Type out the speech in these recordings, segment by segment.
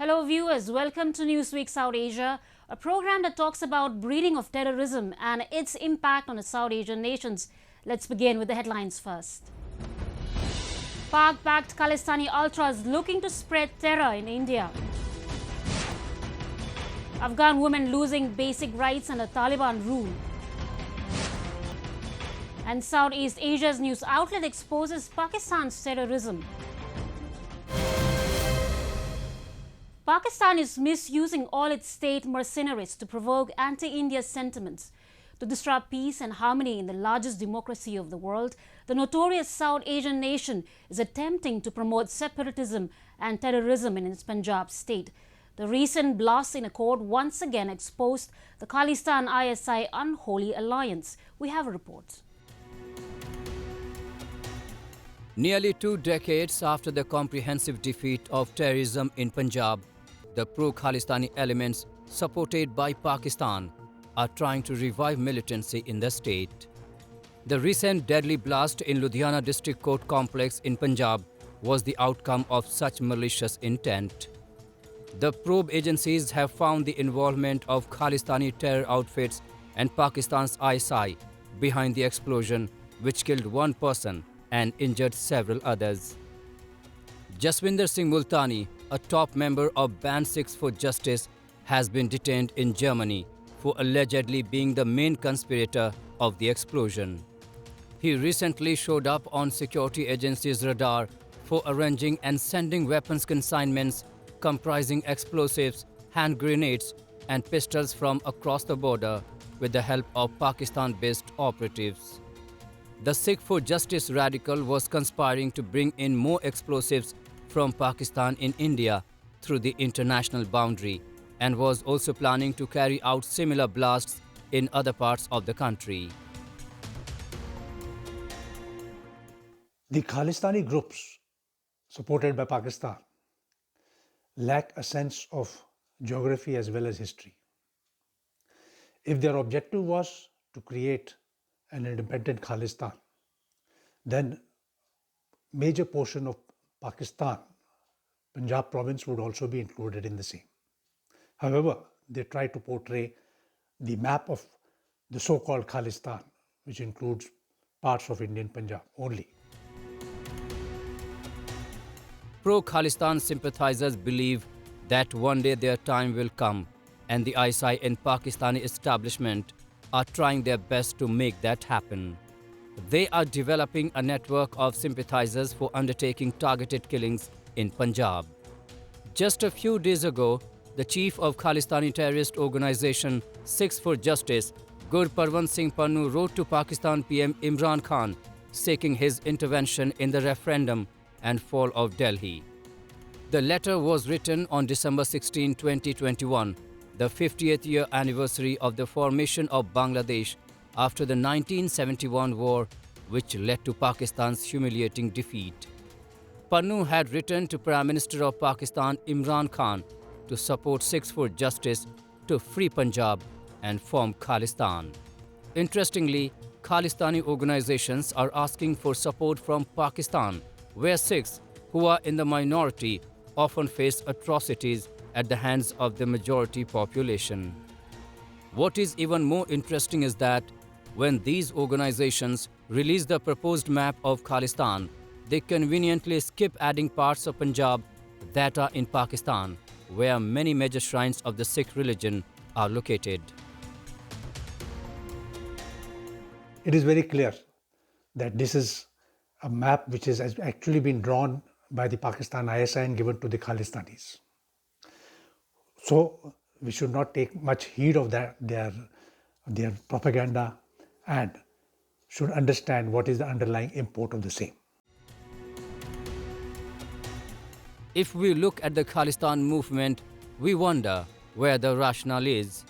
Hello viewers, welcome to Newsweek South Asia, a program that talks about breeding of terrorism and its impact on the South Asian nations. Let's begin with the headlines first. Pak-backed Khalistani ultras looking to spread terror in India. Afghan women losing basic rights under Taliban rule. And Southeast Asia's news outlet exposes Pakistan's terrorism. Pakistan is misusing all its state mercenaries to provoke anti-India sentiments. To disrupt peace and harmony in the largest democracy of the world, the notorious South Asian nation is attempting to promote separatism and terrorism in its Punjab state. The recent blast in accord once again exposed the Khalistan-ISI unholy alliance. We have a report. Nearly 2 decades after the comprehensive defeat of terrorism in Punjab, the pro-Khalistani elements supported by Pakistan are trying to revive militancy in the state. The recent deadly blast in Ludhiana district court complex in Punjab was the outcome of such malicious intent. The probe agencies have found the involvement of Khalistani terror outfits and Pakistan's ISI behind the explosion, which killed one person and injured several others. Jaswinder Singh Multani, a top member of Band 6 for Justice, has been detained in Germany for allegedly being the main conspirator of the explosion. He recently showed up on security agencies' radar for arranging and sending weapons consignments comprising explosives, hand grenades and pistols from across the border with the help of Pakistan-based operatives. The Sikh for Justice radical was conspiring to bring in more explosives from Pakistan in India through the international boundary and was also planning to carry out similar blasts in other parts of the country. The Khalistani groups supported by Pakistan lack a sense of geography as well as history. If their objective was to create an independent Khalistan, then major portion of Pakistan, Punjab province would also be included in the same. However, they try to portray the map of the so-called Khalistan, which includes parts of Indian Punjab only. Pro-Khalistan sympathizers believe that one day their time will come and the ISI and Pakistani establishment are trying their best to make that happen. They are developing a network of sympathizers for undertaking targeted killings in Punjab. Just a few days ago, the chief of Khalistani terrorist organization Sikhs for Justice, Gurparwant Singh Pannu, wrote to Pakistan PM Imran Khan seeking his intervention in the referendum and fall of Delhi. The letter was written on December 16, 2021, the 50th year anniversary of the formation of Bangladesh after the 1971 war, which led to Pakistan's humiliating defeat. Pannu had written to Prime Minister of Pakistan Imran Khan to support Sikhs for Justice to free Punjab and form Khalistan. Interestingly, Khalistani organizations are asking for support from Pakistan, where Sikhs, who are in the minority, often face atrocities at the hands of the majority population. What is even more interesting is that when these organizations release the proposed map of Khalistan, they conveniently skip adding parts of Punjab that are in Pakistan, where many major shrines of the Sikh religion are located. It is very clear that this is a map which has actually been drawn by the Pakistan ISI and given to the Khalistanis. So we should not take much heed of their propaganda and should understand what is the underlying import of the same. If we look at the Khalistan movement, we wonder where the rationale is.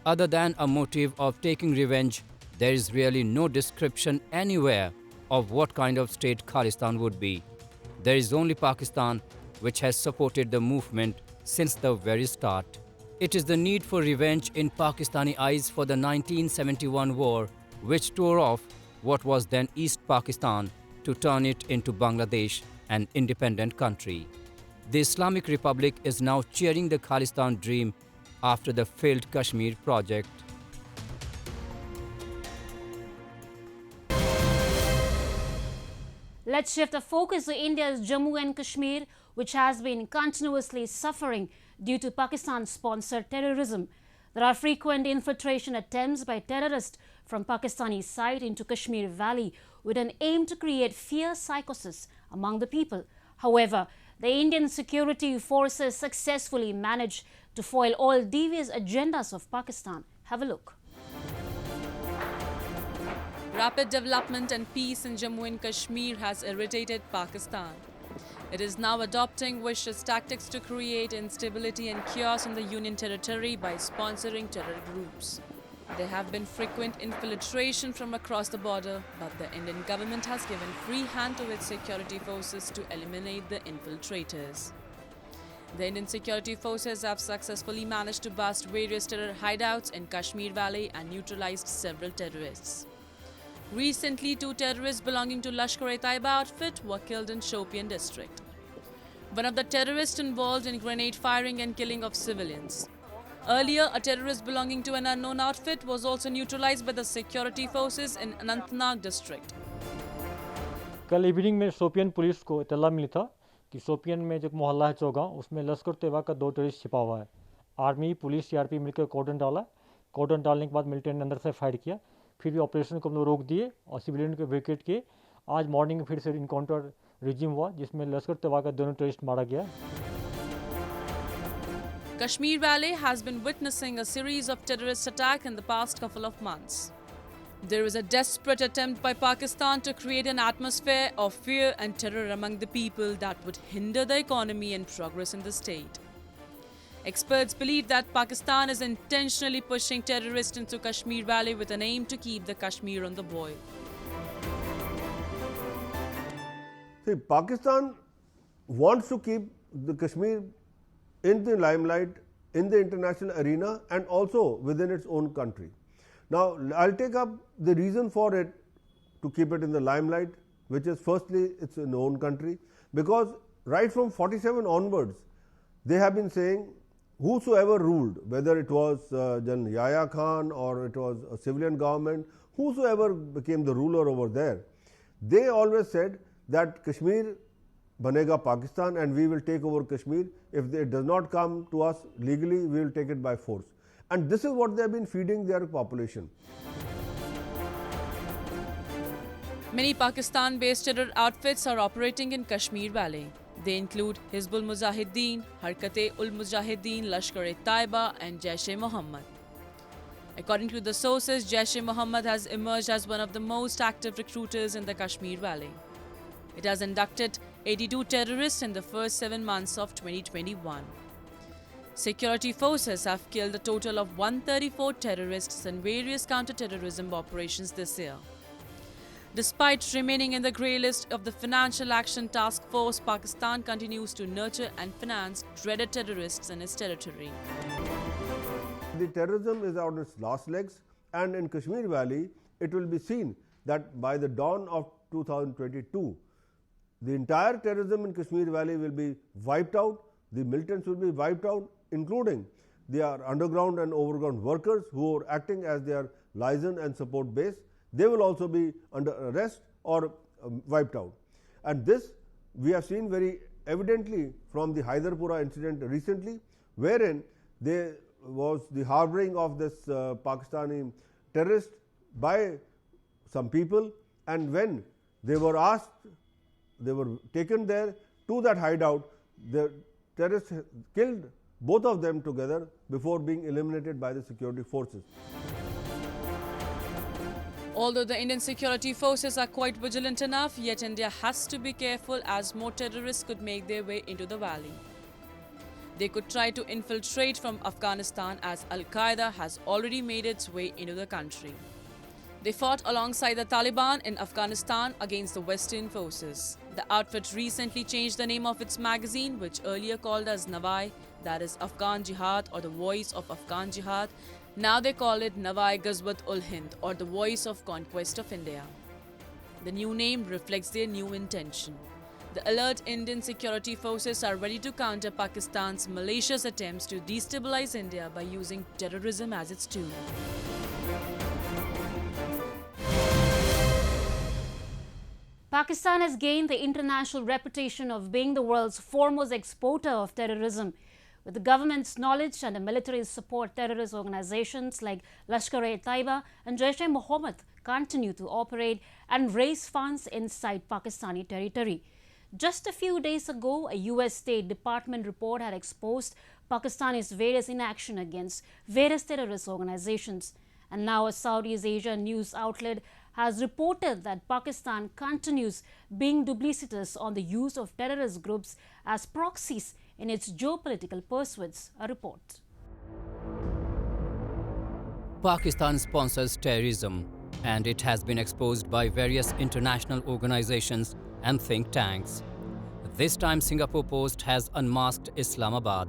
Other than a motive of taking revenge, there is really no description anywhere of what kind of state Khalistan would be. There is only Pakistan, which has supported the movement since the very start. It is the need for revenge in Pakistani eyes for the 1971 war, which tore off what was then East Pakistan to turn it into Bangladesh, an independent country. The Islamic Republic is now cheering the Khalistan dream after the failed Kashmir project. Let's shift the focus to India's Jammu and Kashmir, which has been continuously suffering due to Pakistan-sponsored terrorism. There are frequent infiltration attempts by terrorists from Pakistani side into Kashmir Valley with an aim to create fear psychosis among the people. However, the Indian security forces successfully managed to foil all devious agendas of Pakistan. Have a look. Rapid development and peace in Jammu and Kashmir has irritated Pakistan. It is now adopting vicious tactics to create instability and chaos in the Union territory by sponsoring terror groups. There have been frequent infiltration from across the border, but the Indian government has given free hand to its security forces to eliminate the infiltrators. The Indian security forces have successfully managed to bust various terror hideouts in Kashmir Valley and neutralized several terrorists. Recently, 2 terrorists belonging to Lashkar-e-Taiba outfit were killed in Shopian district. One of the terrorists involved in grenade firing and killing of civilians. Earlier, a terrorist belonging to an unknown outfit was also neutralized by the security forces in Anantnag district. कल evening में Shopian police को इत्तला मिली था कि शोपियन में जो मोहल्ला है चौगांव उसमें लश्कर-ए-तैयबा का 2 टेररिस्ट छिपा हुआ है। आर्मी पुलिस सीआरपी मिलकर कॉर्डन डाला। कॉर्डन डालने के बाद मिलिटेंट ने अंदर से फायर किया। फिर भी ऑपरेशन को हम लोग रोक दिए और सिविलियन को वेकेट किए। आज मॉर्निंग में फिर से इनकाउंटर रिज्यूम हुआ जिसमें लश्कर-ए-तैयबा का 2 टेररिस्ट मारा गया। Kashmir Valley has been witnessing a series of terrorist attacks in the past couple of months. There is a desperate attempt by Pakistan to create an atmosphere of fear and terror among the people that would hinder the economy and progress in the state. Experts believe that Pakistan is intentionally pushing terrorists into Kashmir Valley with an aim to keep the Kashmir on the boil. See, Pakistan wants to keep the Kashmir in the limelight, in the international arena and also within its own country. Now, I'll take up the reason for it to keep it in the limelight, which is firstly it's in own country, because right from 47 onwards, they have been saying whosoever ruled, whether it was General Yahya Khan or it was a civilian government, whosoever became the ruler over there, they always said that Kashmir banega Pakistan and we will take over Kashmir. If it does not come to us legally, we will take it by force. And this is what they have been feeding their population. Many Pakistan-based terror outfits are operating in Kashmir Valley. They include Hizbul Mujahideen, Harkat-ul-Mujahideen, Lashkar-e-Taiba and Jaish-e-Mohammed. According to the sources, Jaish-e-Mohammed has emerged as one of the most active recruiters in the Kashmir Valley. It has inducted 82 terrorists in the first 7 months of 2021. Security forces have killed a total of 134 terrorists in various counter-terrorism operations this year. Despite remaining in the grey list of the Financial Action Task Force, Pakistan continues to nurture and finance dreaded terrorists in its territory. The terrorism is on its last legs, and in Kashmir Valley, it will be seen that by the dawn of 2022, the entire terrorism in Kashmir Valley will be wiped out, the militants will be wiped out, including their underground and overground workers who are acting as their liaison and support base. They will also be under arrest or wiped out. And this we have seen very evidently from the Hyderpura incident recently, wherein there was the harboring of this Pakistani terrorist by some people, and when they were asked, they were taken there to that hideout, the terrorists killed both of them together before being eliminated by the security forces. Although the Indian security forces are quite vigilant enough, yet India has to be careful as more terrorists could make their way into the valley. They could try to infiltrate from Afghanistan as Al-Qaeda has already made its way into the country. They fought alongside the Taliban in Afghanistan against the Western forces. The outfit recently changed the name of its magazine, which earlier called as Nawai, that is Afghan Jihad or the Voice of Afghan Jihad. Now they call it Nawai Ghazwat-ul-Hind or the Voice of Conquest of India. The new name reflects their new intention. The alert Indian security forces are ready to counter Pakistan's malicious attempts to destabilize India by using terrorism as its tool. Pakistan has gained the international reputation of being the world's foremost exporter of terrorism. With the government's knowledge and the military support, terrorist organizations like Lashkar-e-Taiba and Jaish-e-Mohammed continue to operate and raise funds inside Pakistani territory. Just a few days ago, a US State Department report had exposed Pakistani's various inaction against various terrorist organizations. And now a Southeast Asia news outlet has reported that Pakistan continues being duplicitous on the use of terrorist groups as proxies in its geopolitical pursuits. A report. Pakistan sponsors terrorism, and it has been exposed by various international organizations and think tanks. This time, Singapore Post has unmasked Islamabad.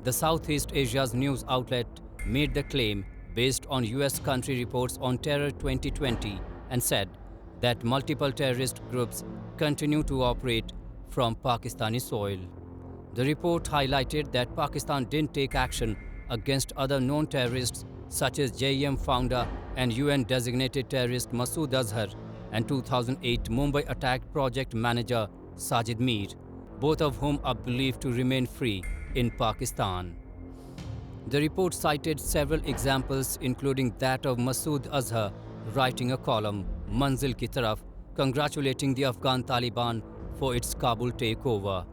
The Southeast Asia's news outlet made the claim based on US country reports on Terror 2020 and said that multiple terrorist groups continue to operate from Pakistani soil. The report highlighted that Pakistan didn't take action against other known terrorists such as JeM Founder and UN designated terrorist Masood Azhar and 2008 Mumbai attack project manager Sajid Mir, both of whom are believed to remain free in Pakistan. The report cited several examples, including that of Masood Azhar writing a column, Manzil Ki Taraf, congratulating the Afghan Taliban for its Kabul takeover.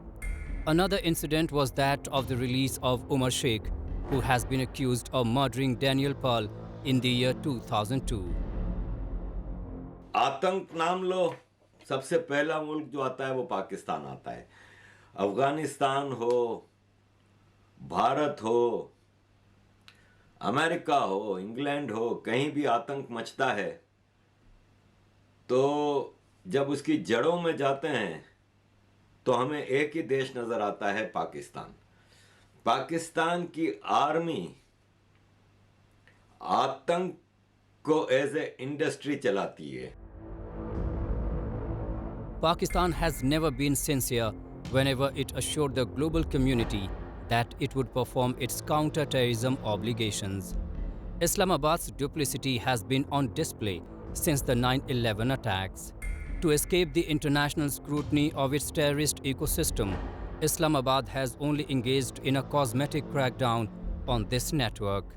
Another incident was that of the release of Omar Shiekh, who has been accused of murdering Daniel Pearl in the year 2002. आतंक नाम लो, सबसे पहला मुल्क जो आता है वो पाकिस्तान आता है। अफगानिस्तान हो, भारत हो, अमेरिका हो, इंग्लैंड हो, कहीं भी आतंक मचता है तो जब उसकी जड़ों में जाते हैं तो हमें एक ही देश नजर आता है, पाकिस्तान। पाकिस्तान की आर्मी आतंक को एज ए इंडस्ट्री चलाती है। Pakistan has never been sincere whenever it assured the global community that it would perform its counter-terrorism obligations. Islamabad's duplicity has been on display since the 9/11 attacks. To escape the international scrutiny of its terrorist ecosystem, Islamabad has only engaged in a cosmetic crackdown on this network.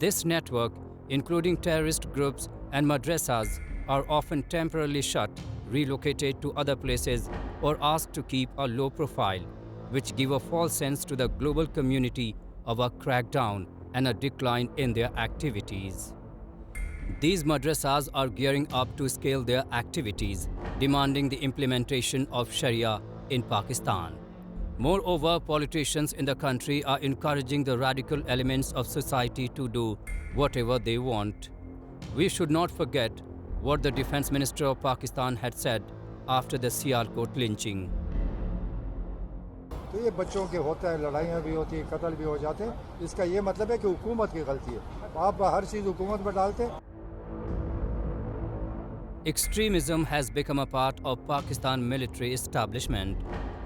This network, including terrorist groups and madrasas, are often temporarily shut, relocated to other places, or asked to keep a low profile, which give a false sense to the global community of a crackdown and a decline in their activities. These madrasas are gearing up to scale their activities, demanding the implementation of Sharia in Pakistan. Moreover, politicians in the country are encouraging the radical elements of society to do whatever they want. We should not forget what the Defense Minister of Pakistan had said after the Sialkot lynching. तो ये बच्चों के होता है, लड़ाइयाँ भी होती हैं, कत्ल भी हो जाते हैं। इसका ये मतलब है कि हुकूमत की गलती है। आप हर चीज़ हुकूमत पर डालते हैं। Extremism has become a part of Pakistan military establishment.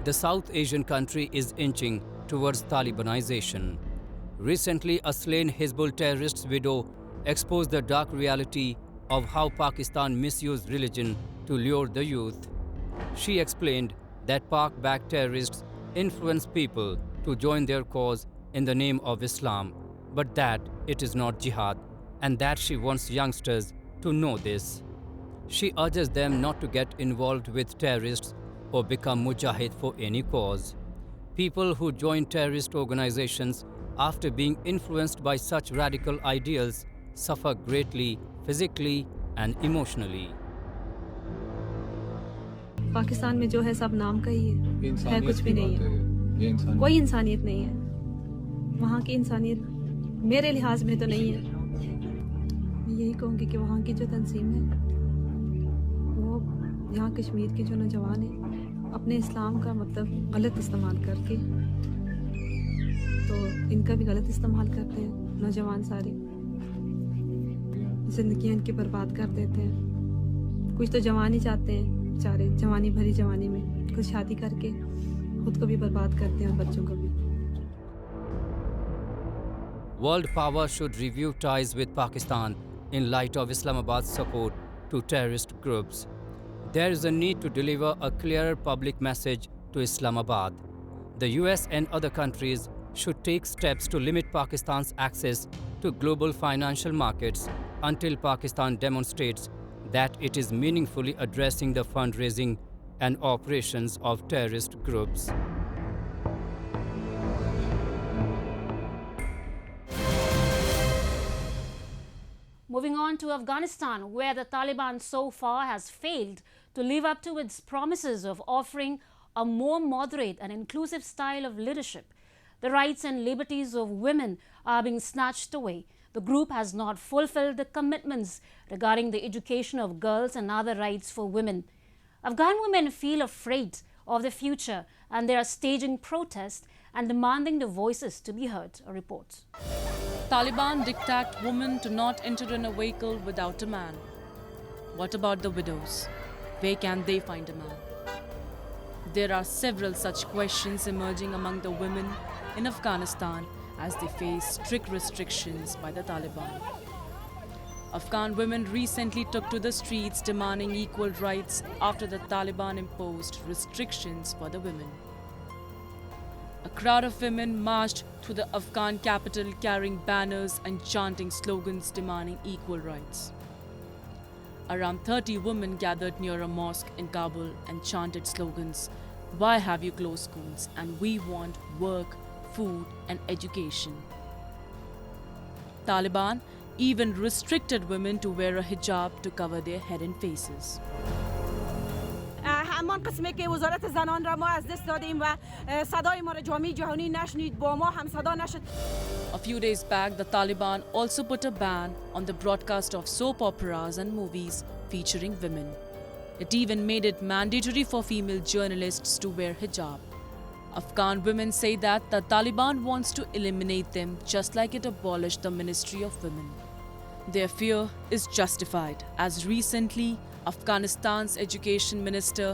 The South Asian country is inching towards Talibanization. Recently, a slain Hizbul terrorist's widow exposed the dark reality of how Pakistan misused religion to lure the youth. She explained that Pak-backed terrorists influence people to join their cause in the name of Islam, but that it is not jihad, and that she wants youngsters to know this. She urges them not to get involved with terrorists or become mujahid for any cause. People who join terrorist organizations after being influenced by such radical ideals suffer greatly physically and emotionally. Pakistan में जो है सब नाम का ही है कुछ भी नहीं है, कोई इंसानियत नहीं है। वहाँ की इंसानियत मेरे लिहाज में तो नहीं है। मैं यही कहूँगी कि वहाँ की जो तंजीम है वो यहाँ कश्मीर के जो नौजवान हैं अपने इस्लाम का मतलब गलत इस्तेमाल करके, तो इनका भी गलत इस्तेमाल करते हैं नौजवान, सारी ज़िंदगियाँ इनकी बर्बाद कर देते हैं। कुछ तो जवान ही चाहते हैं बेचारे जवानी भरी जवानी में कुछ शादी करके खुद को भी बर्बाद करते हैं और बच्चों को भी। World power should review ties with Pakistan in light of Islamabad's support to terrorist groups. There is a need to deliver a clearer public message to Islamabad. The US and other countries should take steps to limit Pakistan's access to global financial markets until Pakistan demonstrates that it is meaningfully addressing the fundraising and operations of terrorist groups. Moving on to Afghanistan, where the Taliban so far has failed to live up to its promises of offering a more moderate and inclusive style of leadership. The rights and liberties of women are being snatched away. The group has not fulfilled the commitments regarding the education of girls and other rights for women. Afghan women feel afraid of the future and they are staging protests and demanding their voices to be heard, a report. Taliban dictate women to not enter in a vehicle without a man. What about the widows? Where can they find a man? There are several such questions emerging among the women in Afghanistan as they face strict restrictions by the Taliban. Afghan women recently took to the streets demanding equal rights after the Taliban imposed restrictions for the women. A crowd of women marched through the Afghan capital carrying banners and chanting slogans demanding equal rights. Around 30 women gathered near a mosque in Kabul and chanted slogans, "Why have you closed schools? And we want work, food and education." Taliban even restricted women to wear a hijab to cover their head and faces. همان قسمی که وزارت زنان را ما از دست دادیم و صدای ما را جامعه جهانی نشنید با ما هم صدا نشد. A few days back, the Taliban also put a ban on the broadcast of soap operas and movies featuring women. It even made it mandatory for female journalists to wear hijab. Afghan women say that the Taliban wants to eliminate them just like it abolished the Ministry of Women. Their fear is justified, as recently Afghanistan's education minister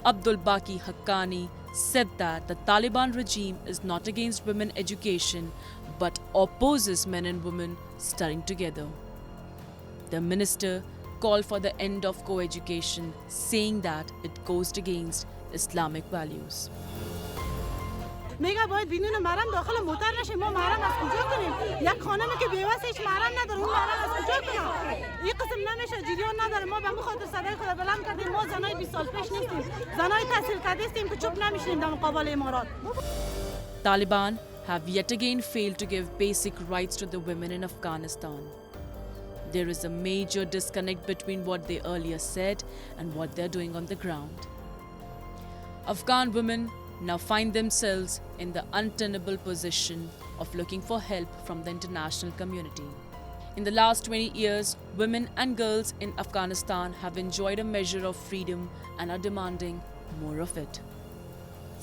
Abdul Baki Haqqani said that the Taliban regime is not against women education but opposes men and women studying together. The minister called for the end of co-education, saying that it goes against Islamic values. میگه باید بدون محرم داخل موتر نشیم. ما محرم از کجا کنیم؟ یک خانمی که بیوه‌ست هیچ محرم نداره، اون محرم از کجا کنیم؟ این قسم نمیشه، جریان نداره. ما به خاطر صدای خود بلند کردیم. ما زنای 20 سال پیش نیستیم، زنای تحصیل کرده هستیم که چوب نمیشیم در مقابل امارات. Taliban have yet again failed to give basic rights to the women in Afghanistan. There is a major disconnect between what they earlier said and what they're doing on the ground. Afghan women now find themselves in the untenable position of looking for help from the international community. In the last 20 years, women and girls in Afghanistan have enjoyed a measure of freedom and are demanding more of it.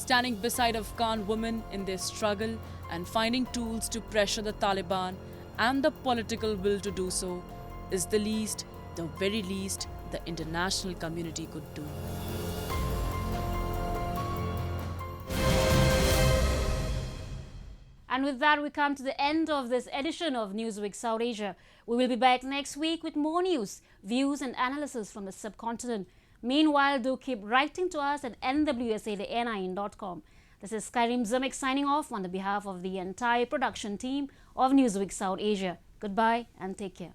Standing beside Afghan women in their struggle and finding tools to pressure the Taliban and the political will to do so is the least, the very least, the international community could do. And with that, we come to the end of this edition of Newsweek South Asia. We will be back next week with more news, views and analysis from the subcontinent. Meanwhile, do keep writing to us at nwsa@nin.com. This is Kairim Zamek signing off on the behalf of the entire production team of Newsweek South Asia. Goodbye and take care.